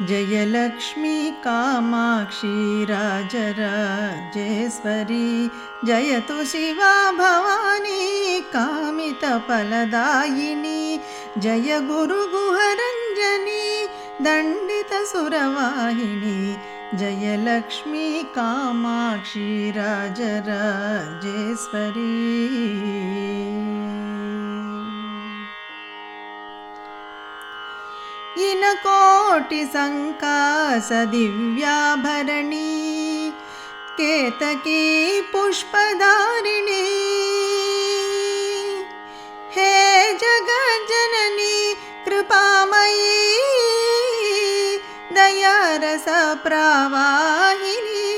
जयलक्ष्मी कामाक्षी राजराजेश्वरी जयतु शिवा भवानी कामितफलदायिनी जय गुरुगुहरञ्जनी दण्डितसुरवाहिनी जयलक्ष्मी कामाक्षी राजराजेश्वरी इनकोटि संकास दिव्याभरणी केतकी पुष्पधारिणी हे जगज्जननी कृपामयी दयारस प्रवाहिनी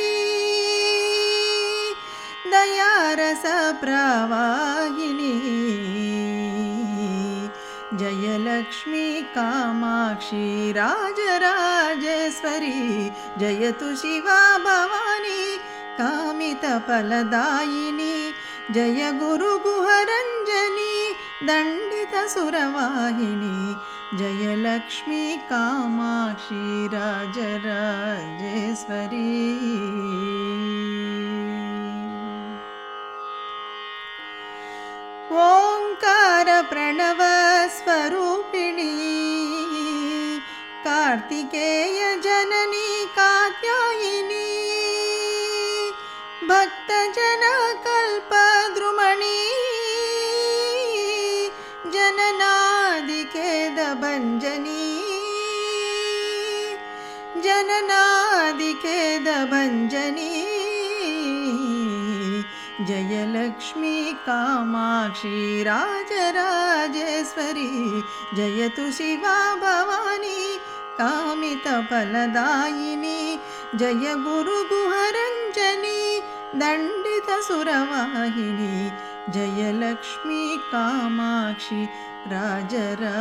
दयारस प्रवाहिनी जयलक्ष्मी कामाक्षी राजराजेश्वरी जयतु शिवा भवानी कामितफलदायिनी जय गुरुगुहरञ्जनी दण्डितसुरवाहिनी जयलक्ष्मी कामाक्षी राजराजेश्वरी ओंकार प्रणव स्वरूपिणी कार्तिकेय जननी कात्यायिनी भक्तजन कल्पद्रुमणी जननादिखेदभञ्जनी जननादिखेदभञ्जनी जयलक्ष्मी कामाक्षी राजराजेश्वरी जयतु शिवा भवानी कामितफलदायिनी जय गुरुगुहरञ्जनी दण्डितसुरवाहिनी जयलक्ष्मी कामाक्षी राजराजेश्वरी।